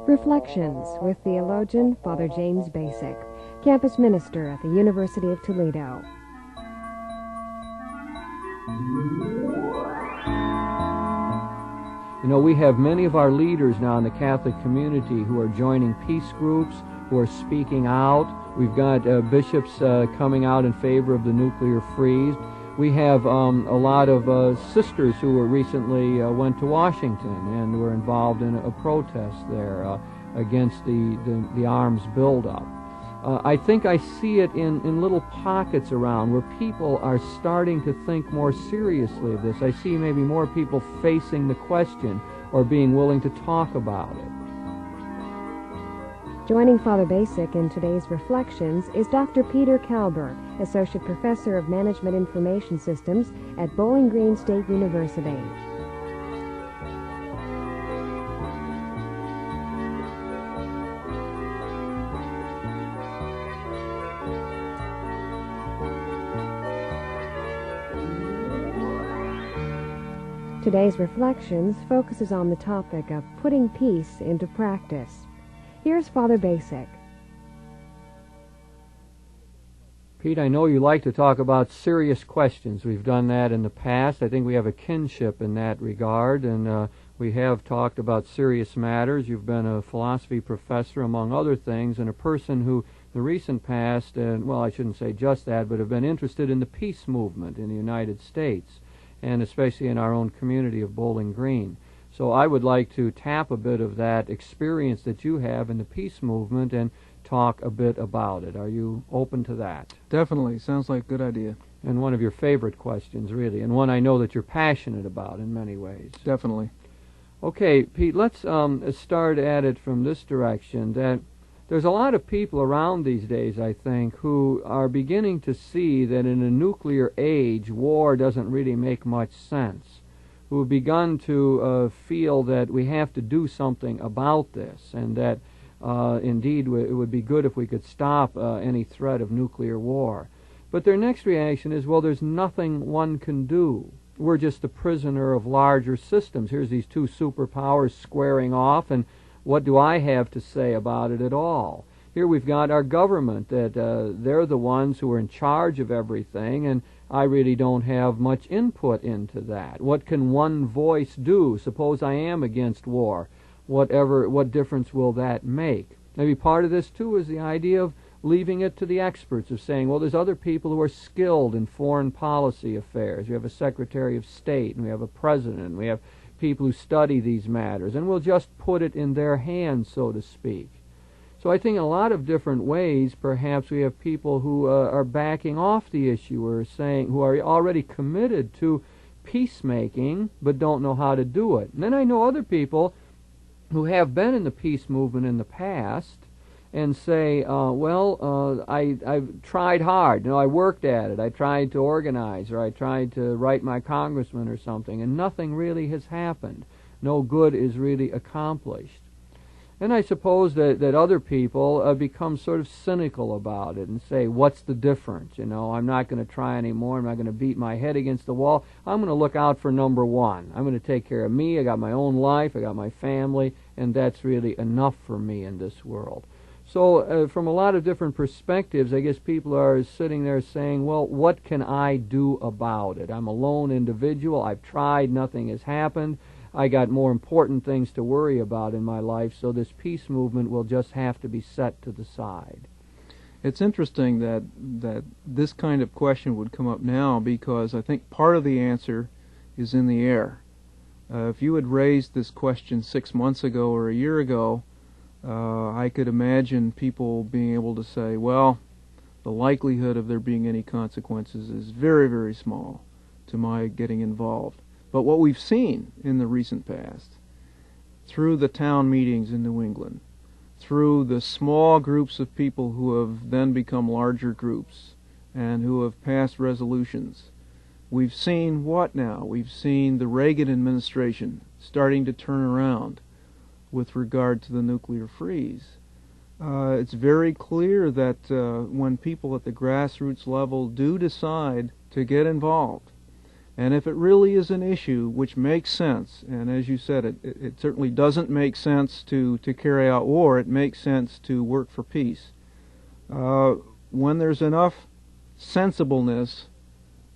Reflections with theologian Father James Bacik, campus minister at the University of Toledo. You know, we have many of our leaders now in the Catholic community who are joining peace groups, who are speaking out. We've got bishops coming out in favor of the nuclear freeze. We have a lot of sisters who were recently went to Washington and were involved in a protest there against the arms buildup. I think I see it in little pockets around where people are starting to think more seriously of this. I see maybe more people facing the question or being willing to talk about it. Joining Father Bacik in today's Reflections is Dr. Peter Kalber, Associate Professor of Management Information Systems at Bowling Green State University. Today's Reflections focuses on the topic of putting peace into practice. Here's Father Bacik. Pete, I know you like to talk about serious questions. We've done that in the past. I think we have a kinship in that regard, and we have talked about serious matters. You've been a philosophy professor, among other things, and a person who, in the recent past, and well, I shouldn't say just that, but have been interested in the peace movement in the United States, and especially in our own community of Bowling Green. So I would like to tap a bit of that experience that you have in the peace movement and talk a bit about it. Are you open to that? Definitely. Sounds like a good idea. And one of your favorite questions, really, and one I know that you're passionate about in many ways. Definitely. Okay, Pete, let's start at it from this direction, that there's a lot of people around these days, I think, who are beginning to see that in a nuclear age, war doesn't really make much sense, who have begun to feel that we have to do something about this, and that indeed it would be good if we could stop any threat of nuclear war. But their next reaction is, well, there's nothing one can do. We're just a prisoner of larger systems. Here's these two superpowers squaring off, and what do I have to say about it at all? Here we've got our government, that they're the ones who are in charge of everything, and I really don't have much input into that. What can one voice do? Suppose I am against war. What difference will that make? Maybe part of this, too, is the idea of leaving it to the experts, of saying, well, there's other people who are skilled in foreign policy affairs. We have a Secretary of State, and we have a President, and we have people who study these matters, and we'll just put it in their hands, so to speak. So I think in a lot of different ways, perhaps we have people who are backing off the issue, or saying, who are already committed to peacemaking, but don't know how to do it. And then I know other people who have been in the peace movement in the past, and say, I've tried hard. You know, I worked at it. I tried to organize, or I tried to write my congressman or something, and nothing really has happened. No good is really accomplished. And I suppose that other people become sort of cynical about it and say, what's the difference? You know, I'm not going to try anymore. I'm not going to beat my head against the wall. I'm going to look out for number one. I'm going to take care of me. I got my own life. I got my family, and that's really enough for me in this world. So from a lot of different perspectives, I guess people are sitting there saying, well, what can I do about it? I'm a lone individual. I've tried. Nothing has happened. I got more important things to worry about in my life, so this peace movement will just have to be set to the side. It's interesting that this kind of question would come up now, because I think part of the answer is in the air. If you had raised this question 6 months ago or a year ago, I could imagine people being able to say, well, the likelihood of there being any consequences is very, very small to my getting involved. But what we've seen in the recent past, through the town meetings in New England, through the small groups of people who have then become larger groups and who have passed resolutions, we've seen what now? We've seen the Reagan administration starting to turn around with regard to the nuclear freeze. It's very clear that when people at the grassroots level do decide to get involved, And if it really is an issue which makes sense, and as you said, it certainly doesn't make sense to carry out war, it makes sense to work for peace. When there's enough sensibleness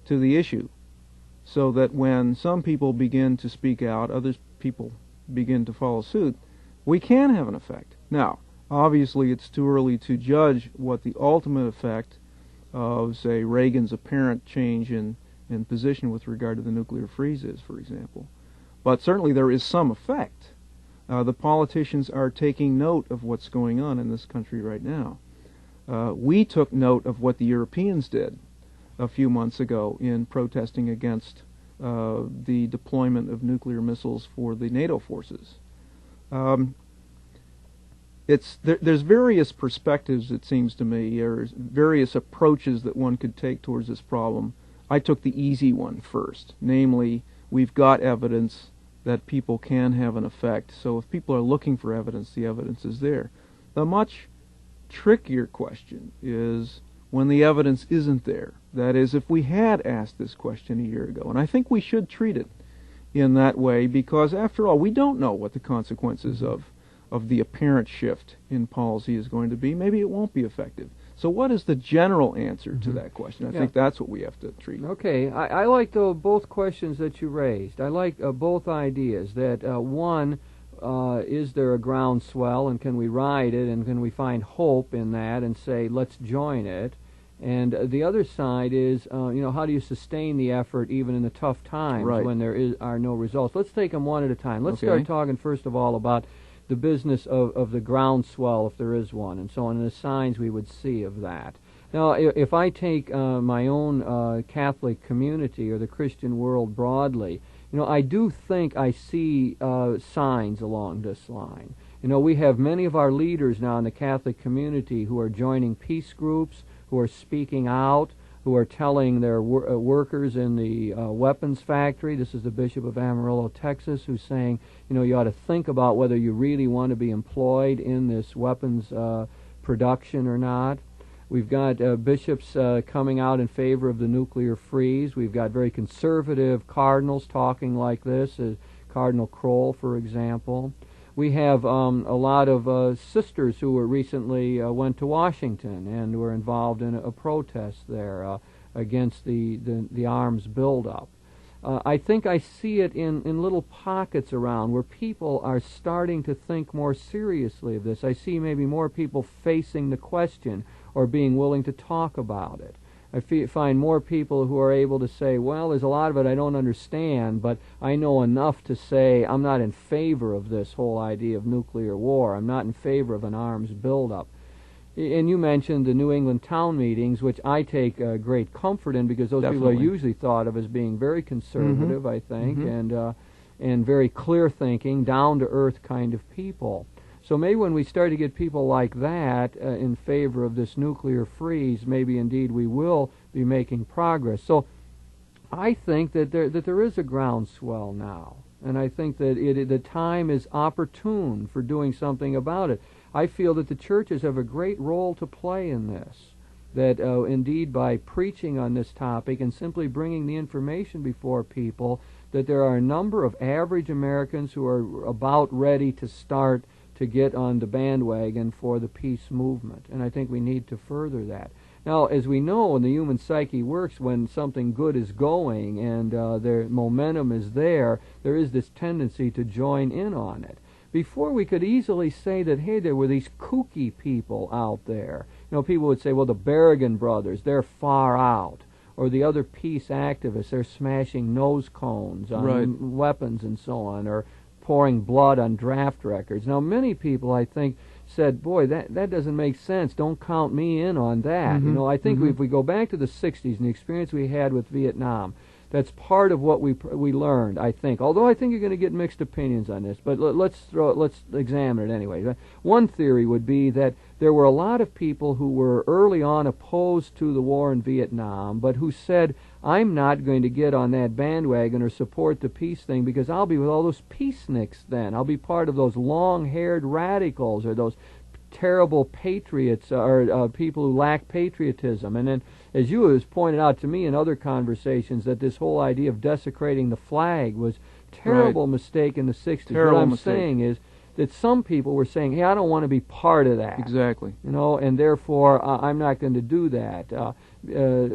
to the issue, so that when some people begin to speak out, other people begin to follow suit, we can have an effect. Now, obviously it's too early to judge what the ultimate effect of, say, Reagan's apparent change in position with regard to the nuclear freeze is, for example. But certainly there is some effect. The politicians are taking note of what's going on in this country right now. We took note of what the Europeans did a few months ago in protesting against the deployment of nuclear missiles for the NATO forces. There's various perspectives, it seems to me. There's various approaches that one could take towards this problem. I took the easy one first, namely, we've got evidence that people can have an effect. So if people are looking for evidence, the evidence is there. The much trickier question is when the evidence isn't there. That is, if we had asked this question a year ago, and I think we should treat it in that way, because after all, we don't know what the consequences of the apparent shift in policy is going to be. Maybe it won't be effective. So what is the general answer to that question? I think that's what we have to treat. Okay, I like both questions that you raised. I like both ideas, that one, is there a groundswell, and can we ride it, and can we find hope in that and say, let's join it? And the other side is, how do you sustain the effort even in the tough times when there are no results? Let's take them one at a time. Let's start talking, first of all, about the business of the groundswell, if there is one, and so on, and the signs we would see of that. Now, if I take my own Catholic community or the Christian world broadly, I do think I see signs along this line. We have many of our leaders now in the Catholic community who are joining peace groups, who are speaking out, who are telling their workers in the weapons factory. This is the Bishop of Amarillo, Texas, who's saying, you ought to think about whether you really want to be employed in this weapons production or not. We've got bishops coming out in favor of the nuclear freeze. We've got very conservative cardinals talking like this, Cardinal Kroll, for example. We have a lot of sisters who were recently went to Washington and were involved in a protest there against the arms buildup. I think I see it in little pockets around where people are starting to think more seriously of this. I see maybe more people facing the question or being willing to talk about it. I find more people who are able to say, well, there's a lot of it I don't understand, but I know enough to say I'm not in favor of this whole idea of nuclear war. I'm not in favor of an arms buildup. And you mentioned the New England town meetings, which I take great comfort in, because those people are usually thought of as being very conservative, I think, and very clear-thinking, down-to-earth kind of people. So maybe when we start to get people like that in favor of this nuclear freeze, maybe indeed we will be making progress. So I think that there is a groundswell now, and I think that the time is opportune for doing something about it. I feel that the churches have a great role to play in this, that indeed by preaching on this topic and simply bringing the information before people, that there are a number of average Americans who are about ready to start to get on the bandwagon for the peace movement, and I think we need to further that. Now, as we know, when the human psyche works, when something good is going and their momentum is there is this tendency to join in on it. Before, we could easily say that, hey, there were these kooky people out there. People would say, well, the Berrigan brothers, they're far out. Or the other peace activists, they're smashing nose cones on weapons and so on, or pouring blood on draft records. Now, many people, I think, said, boy, that doesn't make sense. Don't count me in on that. I think if we go back to the 60s and the experience we had with Vietnam, that's part of what we learned, I think. Although I think you're going to get mixed opinions on this, but let's examine it anyway. One theory would be that there were a lot of people who were early on opposed to the war in Vietnam, but who said, I'm not going to get on that bandwagon or support the peace thing because I'll be with all those peaceniks then. I'll be part of those long-haired radicals or those terrible patriots or people who lack patriotism. And as you has pointed out to me in other conversations, that this whole idea of desecrating the flag was a terrible mistake in the 60s. Terrible what I'm mistake. saying is that some people were saying, hey, I don't want to be part of that. Exactly. And therefore I'm not going to do that,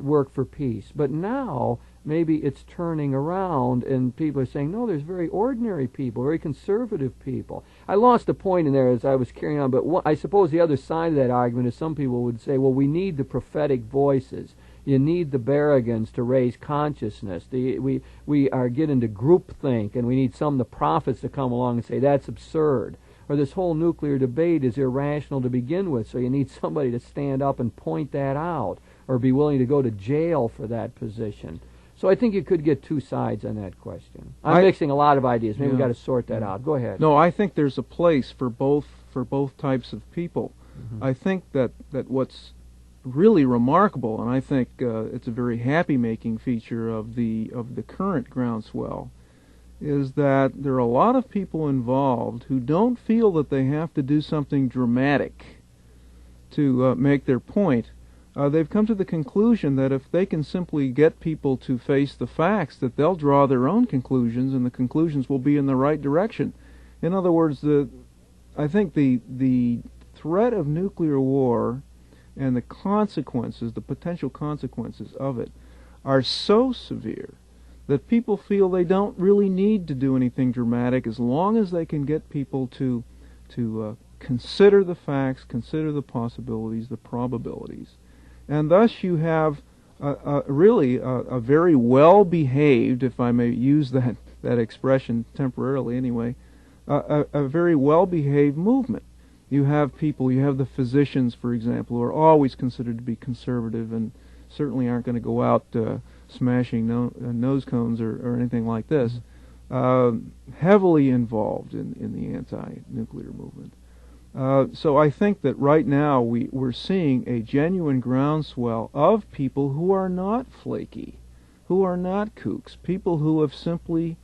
work for peace. But now maybe it's turning around and people are saying, no, there's very ordinary people, very conservative people. I lost a point in there as I was carrying on, but I suppose the other side of that argument is some people would say, well, we need the prophetic voices. You need the Barragans to raise consciousness. We are getting to groupthink, and we need some of the prophets to come along and say, that's absurd. Or this whole nuclear debate is irrational to begin with, so you need somebody to stand up and point that out, or be willing to go to jail for that position. So I think you could get two sides on that question. I'm mixing a lot of ideas. Maybe we've got to sort that out. Go ahead. No, I think there's a place for both types of people. Mm-hmm. I think that what's really remarkable, and I think it's a very happy-making feature of the current groundswell, is that there are a lot of people involved who don't feel that they have to do something dramatic to make their point. They've come to the conclusion that if they can simply get people to face the facts, that they'll draw their own conclusions, and the conclusions will be in the right direction. In other words, I think the threat of nuclear war and the consequences, the potential consequences of it, are so severe that people feel they don't really need to do anything dramatic as long as they can get people to consider the facts, consider the possibilities, the probabilities. And thus you have really a very well-behaved, if I may use that expression temporarily anyway, a very well-behaved movement. You have people, you have the physicians, for example, who are always considered to be conservative and certainly aren't going to go out smashing nose cones or anything like this, heavily involved in the anti-nuclear movement. So I think that right now we're seeing a genuine groundswell of people who are not flaky, who are not kooks, people who have simply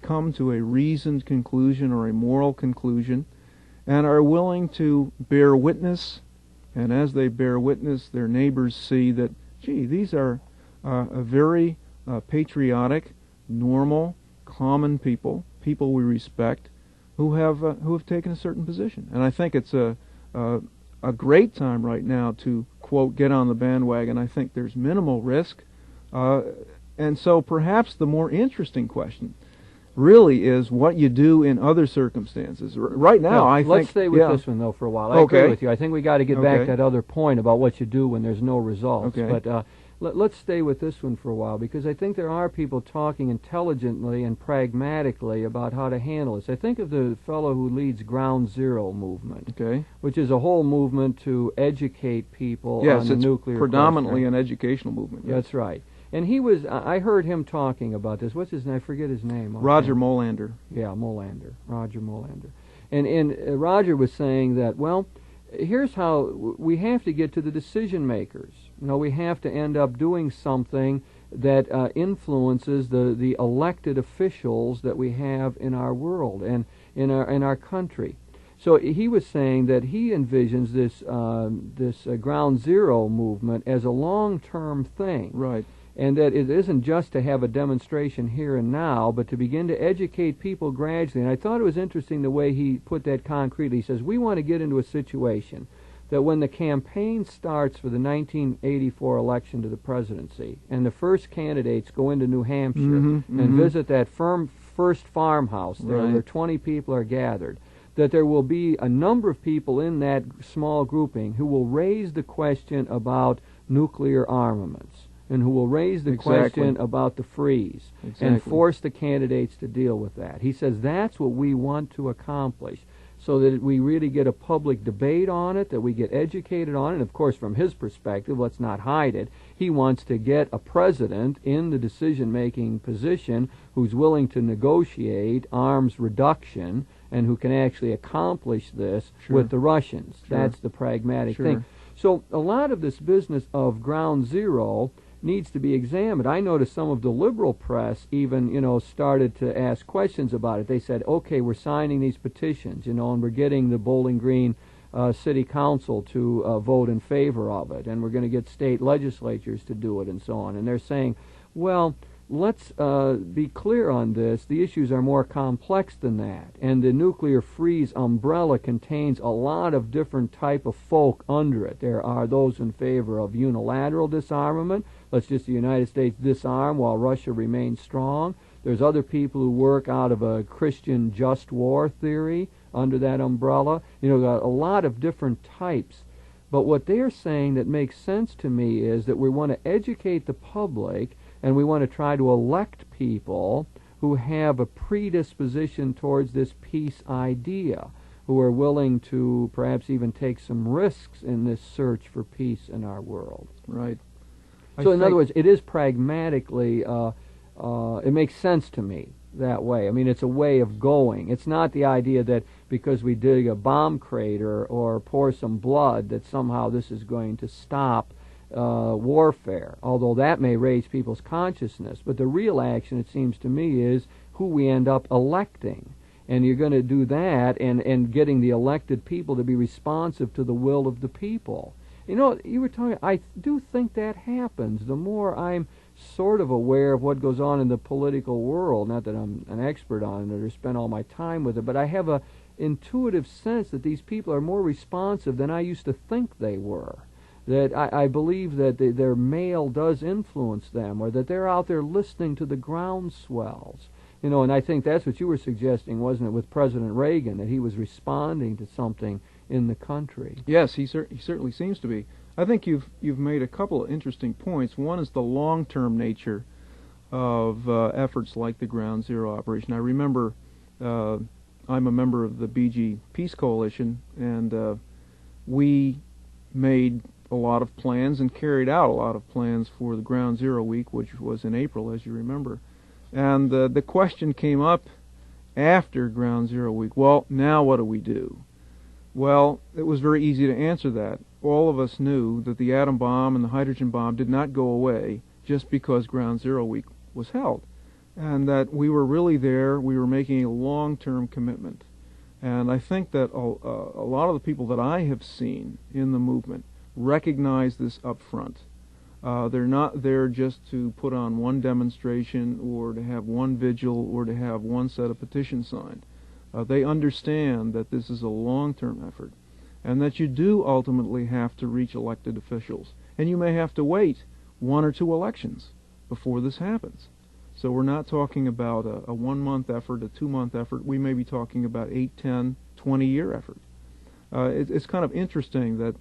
come to a reasoned conclusion or a moral conclusion and are willing to bear witness, and as they bear witness, their neighbors see that, gee, these are a very patriotic, normal, common people we respect, who have taken a certain position. And I think it's a great time right now to, quote, get on the bandwagon. I think there's minimal risk. And so perhaps the more interesting question really is what you do in other circumstances. Right now, I think... Let's stay with this one, though, for a while. I agree with you. I think we got to get back to that other point about what you do when there's no results. But let's stay with this one for a while, because I think there are people talking intelligently and pragmatically about how to handle this. I think of the fellow who leads Ground Zero movement, which is a whole movement to educate people on the nuclear Yes, it's predominantly an educational movement. Yes. That's right. And he was, I heard him talking about this. What's his name? I forget his name. Roger Molander. Yeah, Molander. Roger Molander. And Roger was saying that, well, here's how we have to get to the decision makers. You know, we have to end up doing something that influences the elected officials that we have in our world and in our country. So he was saying that he envisions this Ground Zero movement as a long-term thing. Right. And that it isn't just to have a demonstration here and now, but to begin to educate people gradually. And I thought it was interesting the way he put that concretely. He says, we want to get into a situation that when the campaign starts for the 1984 election to the presidency, and the first candidates go into New Hampshire and visit that first farmhouse there where 20 people are gathered, that there will be a number of people in that small grouping who will raise the question about nuclear armaments, and who will raise the question about the freeze and force the candidates to deal with that. He says that's what we want to accomplish, so that we really get a public debate on it, that we get educated on it. And of course, from his perspective, let's not hide it, he wants to get a president in the decision-making position who's willing to negotiate arms reduction and who can actually accomplish this with the Russians. That's the pragmatic thing. So a lot of this business of Ground Zero needs to be examined. I noticed some of the liberal press even, started to ask questions about it. They said, okay, we're signing these petitions, and we're getting the Bowling Green city council to vote in favor of it, and we're going to get state legislatures to do it, and so on. And they're saying, well, let's be clear on this. The issues are more complex than that, and the nuclear freeze umbrella contains a lot of different type of folk under it. There are those in favor of unilateral disarmament. Let's just the United States disarm while Russia remains strong. There's other people who work out of a Christian just war theory under that umbrella. You know, got a lot of different types. But what they're saying that makes sense to me is that we want to educate the public, and we want to try to elect people who have a predisposition towards this peace idea, who are willing to perhaps even take some risks in this search for peace in our world. Right. So in other words, it is pragmatically, it makes sense to me that way. I mean, it's a way of going. It's not the idea that because we dig a bomb crater or pour some blood that somehow this is going to stop warfare, although that may raise people's consciousness. But the real action, it seems to me, is who we end up electing. And you're going to do that and getting the elected people to be responsive to the will of the people. You know, you were talking, I do think that happens. The more I'm sort of aware of what goes on in the political world, not that I'm an expert on it or spend all my time with it, but I have a intuitive sense that these people are more responsive than I used to think they were. That I believe that their mail does influence them, or that they're out there listening to the groundswells. You know, and I think that's what you were suggesting, wasn't it, with President Reagan, that he was responding to something in the country. Yes, he certainly seems to be. I think you've made a couple of interesting points. One is the long-term nature of efforts like the Ground Zero operation. I remember I'm a member of the BG Peace Coalition, and we made a lot of plans and carried out a lot of plans for the Ground Zero week, which was in April, as you remember. And the question came up after Ground Zero week, well, now what do we do? Well, it was very easy to answer that. All of us knew that the atom bomb and the hydrogen bomb did not go away just because Ground Zero week was held, and that we were really there, we were making a long-term commitment. And I think that a lot of the people that I have seen in the movement recognize this up front. They're not there just to put on one demonstration or to have one vigil or to have one set of petitions signed. They understand that this is a long-term effort and that you do ultimately have to reach elected officials. And you may have to wait 1 or 2 elections before this happens. So we're not talking about a 1-month effort, a 2-month effort. We may be talking about 8, 10, 20-year effort. It's kind of interesting that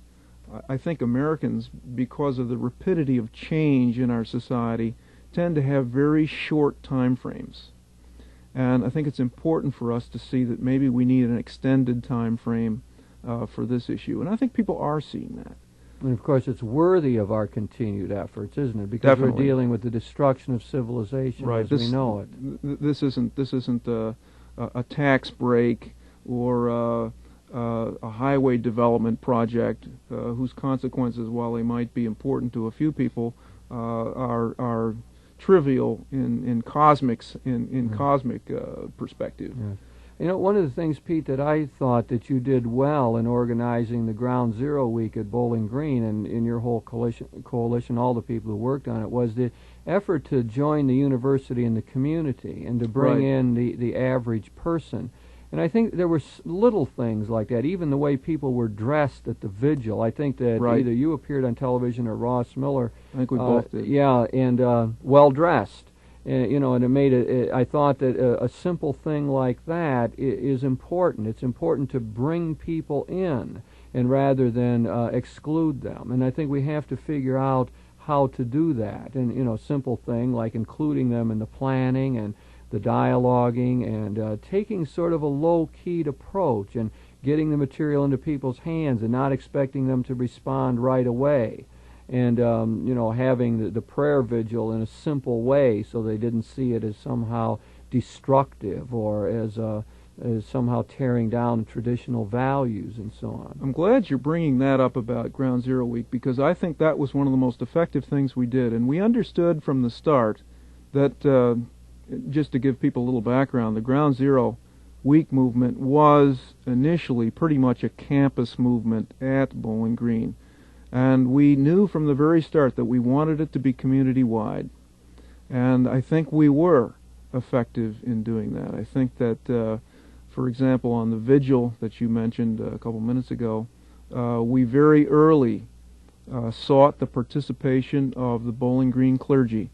I think Americans, because of the rapidity of change in our society, tend to have very short time frames. And I think it's important for us to see that maybe we need an extended time frame for this issue. And I think people are seeing that. And of course, it's worthy of our continued efforts, isn't it? Because Definitely. We're dealing with the destruction of civilization as we know it. This isn't a tax break or a highway development project whose consequences, while they might be important to a few people, are trivial in cosmic perspective. Yes. You know, one of the things, Pete, that I thought that you did well in organizing the Ground Zero week at Bowling Green and in your whole coalition, all the people who worked on it, was the effort to join the university and the community and to bring in the average person. And I think there were little things like that, even the way people were dressed at the vigil. I think that either you appeared on television or Ross Miller. I think we both did. Yeah, and well-dressed. You know, and it made it. I thought that a simple thing like that is important. It's important to bring people in, and rather than exclude them. And I think we have to figure out how to do that. And you know, simple thing like including them in the planning and the dialoguing and taking sort of a low-keyed approach and getting the material into people's hands and not expecting them to respond right away. And, you know, having the prayer vigil in a simple way so they didn't see it as somehow destructive or as somehow tearing down traditional values and so on. I'm glad you're bringing that up about Ground Zero week, because I think that was one of the most effective things we did. And we understood from the start that, just to give people a little background, the Ground Zero Week movement was initially pretty much a campus movement at Bowling Green. And we knew from the very start that we wanted it to be community-wide. And I think we were effective in doing that. I think that, for example, on the vigil that you mentioned a couple minutes ago, we very early sought the participation of the Bowling Green clergy.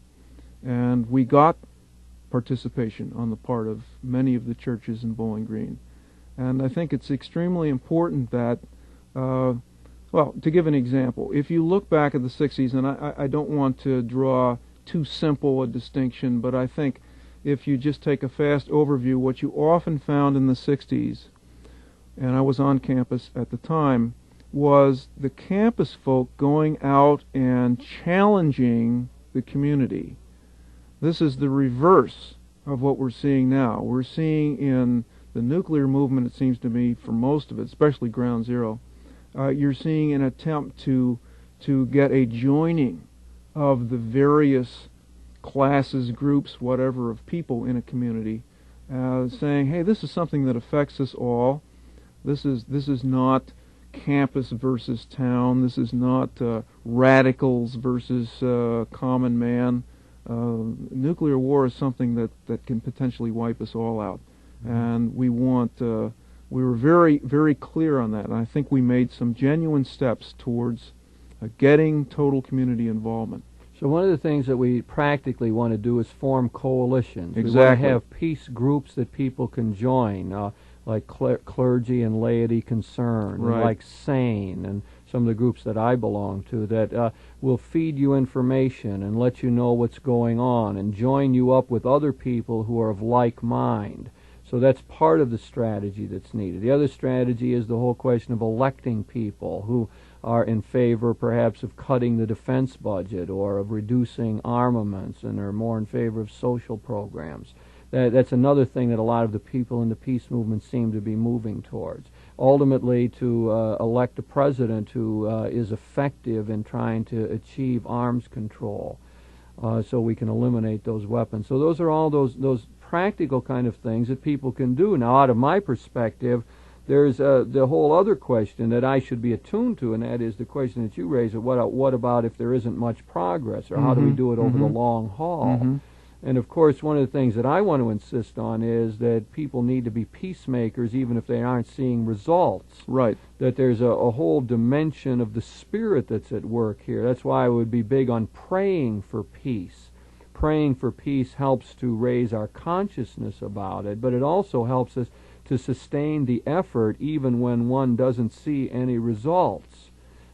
And we got participation on the part of many of the churches in Bowling Green. And I think it's extremely important that, well, to give an example, if you look back at the 60s, and I don't want to draw too simple a distinction, but I think if you just take a fast overview, what you often found in the 60s, and I was on campus at the time, was the campus folk going out and challenging the community. This is the reverse of what we're seeing now. We're seeing in the nuclear movement, it seems to me, for most of it, especially Ground Zero, you're seeing an attempt to get a joining of the various classes, groups, whatever, of people in a community, saying, hey, this is something that affects us all. This is not campus versus town. This is not radicals versus common man. Nuclear war is something that can potentially wipe us all out. And we were very, very clear on that. And I think we made some genuine steps towards getting total community involvement. So one of the things that we practically want to do is form coalitions. Exactly. We want to have peace groups that people can join, like clergy and laity concern, right, and like SANE, and some of the groups that I belong to that will feed you information and let you know what's going on and join you up with other people who are of like mind. So that's part of the strategy that's needed. The other strategy is the whole question of electing people who are in favor perhaps of cutting the defense budget or of reducing armaments and are more in favor of social programs. That's another thing that a lot of the people in the peace movement seem to be moving towards. Ultimately, to elect a president who is effective in trying to achieve arms control so we can eliminate those weapons. So those are all those practical kind of things that people can do. Now, out of my perspective, there's the whole other question that I should be attuned to, and that is the question that you raised, what about if there isn't much progress, or how do we do it over the long haul? And of course, one of the things that I want to insist on is that people need to be peacemakers even if they aren't seeing results. Right. That there's a whole dimension of the spirit that's at work here. That's why I would be big on praying for peace. Praying for peace helps to raise our consciousness about it, but it also helps us to sustain the effort even when one doesn't see any results.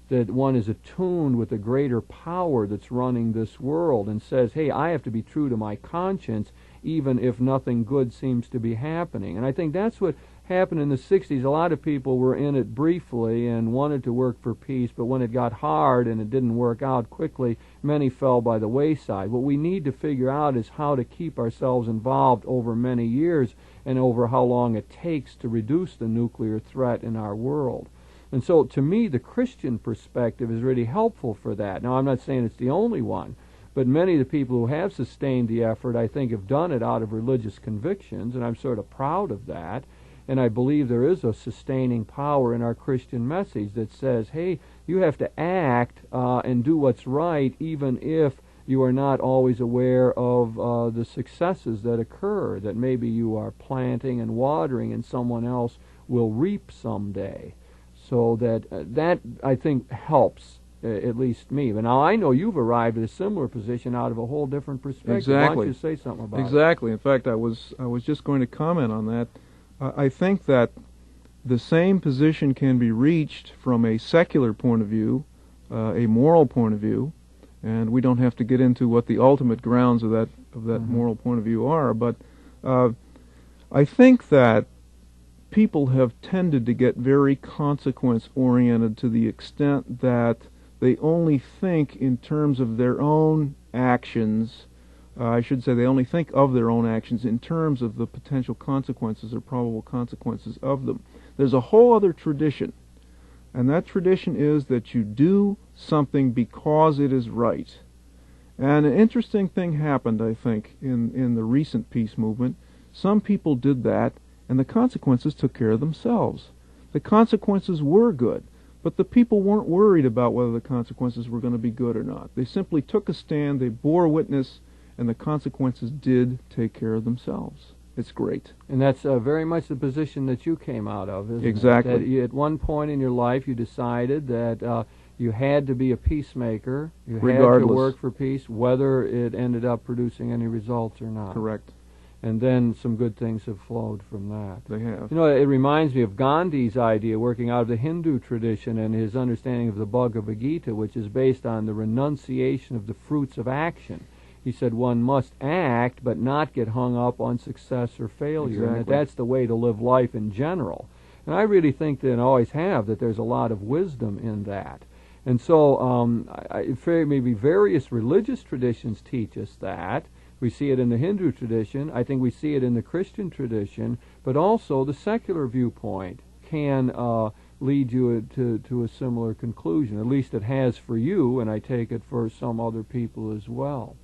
That one is attuned with a greater power that's running this world and says, hey, I have to be true to my conscience even if nothing good seems to be happening. And I think that's what happened in the 60s. A lot of people were in it briefly and wanted to work for peace, but when it got hard and it didn't work out quickly, many fell by the wayside. What we need to figure out is how to keep ourselves involved over many years and over how long it takes to reduce the nuclear threat in our world. And so, to me, the Christian perspective is really helpful for that. Now, I'm not saying it's the only one, but many of the people who have sustained the effort, I think, have done it out of religious convictions, and I'm sort of proud of that. And I believe there is a sustaining power in our Christian message that says, hey, you have to act and do what's right, even if you are not always aware of the successes that occur, that maybe you are planting and watering and someone else will reap someday. So that I think helps, at least me. But now I know you've arrived at a similar position out of a whole different perspective. Exactly. Why don't you say something about it? Exactly. In fact, I was just going to comment on that. I think that the same position can be reached from a secular point of view, a moral point of view, and we don't have to get into what the ultimate grounds of that moral point of view are. But I think that people have tended to get very consequence-oriented to the extent that they only think in terms of their own actions. I should say they only think of their own actions in terms of the potential consequences or probable consequences of them. There's a whole other tradition, and that tradition is that you do something because it is right. And an interesting thing happened, I think, in the recent peace movement. Some people did that, and the consequences took care of themselves. The consequences were good, but the people weren't worried about whether the consequences were going to be good or not. They simply took a stand, they bore witness, and the consequences did take care of themselves. It's great. And that's very much the position that you came out of, isn't Exactly. it? That at one point in your life you decided that you had to be a peacemaker, you had to work for peace, whether it ended up producing any results or not. Correct. And then some good things have flowed from that. They have. You know, it reminds me of Gandhi's idea, working out of the Hindu tradition, and his understanding of the Bhagavad Gita, which is based on the renunciation of the fruits of action. He said one must act, but not get hung up on success or failure. Exactly. And that's the way to live life in general. And I really think that, and always have, that there's a lot of wisdom in that. And so maybe various religious traditions teach us that. We see it in the Hindu tradition. I think we see it in the Christian tradition. But also the secular viewpoint can lead you to a similar conclusion. At least it has for you, and I take it for some other people as well.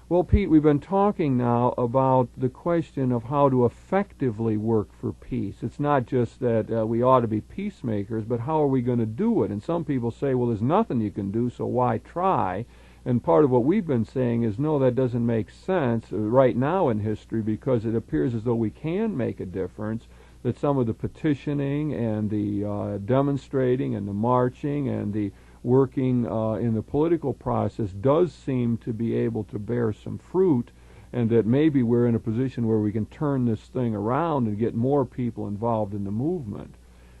Well, Pete, we've been talking now about the question of how to effectively work for peace. It's not just that we ought to be peacemakers, but how are we going to do it? And some people say, well, there's nothing you can do, so why try? And part of what we've been saying is, no, that doesn't make sense right now in history, because it appears as though we can make a difference, that some of the petitioning and the demonstrating and the marching and the working in the political process does seem to be able to bear some fruit, and that maybe we're in a position where we can turn this thing around and get more people involved in the movement.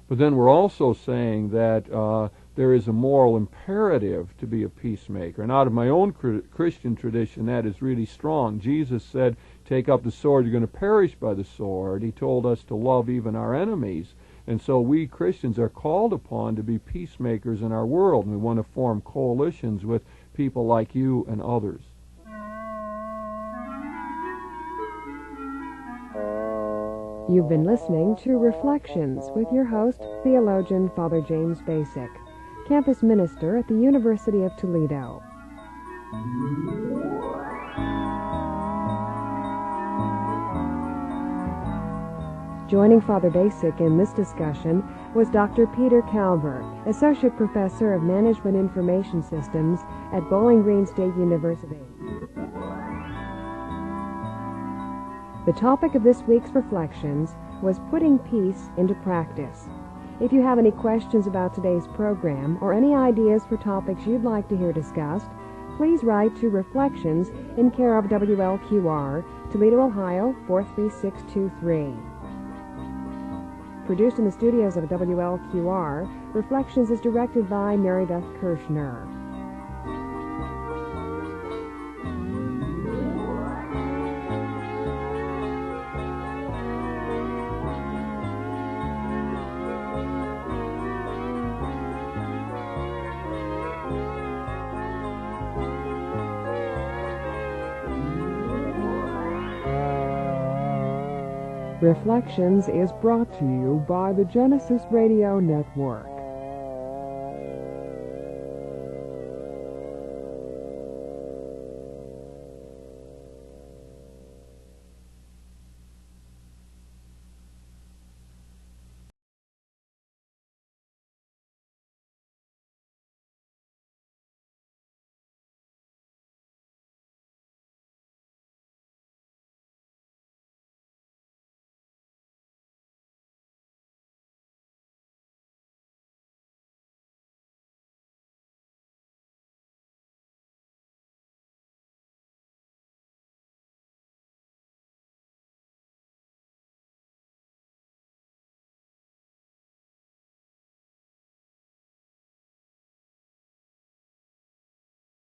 But then we're also saying that there is a moral imperative to be a peacemaker. And out of my own Christian tradition, that is really strong. Jesus said, take up the sword, you're going to perish by the sword. He told us to love even our enemies. And so we Christians are called upon to be peacemakers in our world, and we want to form coalitions with people like you and others. You've been listening to Reflections with your host, theologian Father James Bacik, campus minister at the University of Toledo. Joining Father Bacik in this discussion was Dr. Peter Kalber, Associate Professor of Management Information Systems at Bowling Green State University. The topic of this week's Reflections was putting peace into practice. If you have any questions about today's program or any ideas for topics you'd like to hear discussed, please write to Reflections in care of WLQR, Toledo, Ohio 43623. Produced in the studios of WLQR, Reflections is directed by Mary Beth Kirchner. Reflections is brought to you by the Genesis Radio Network.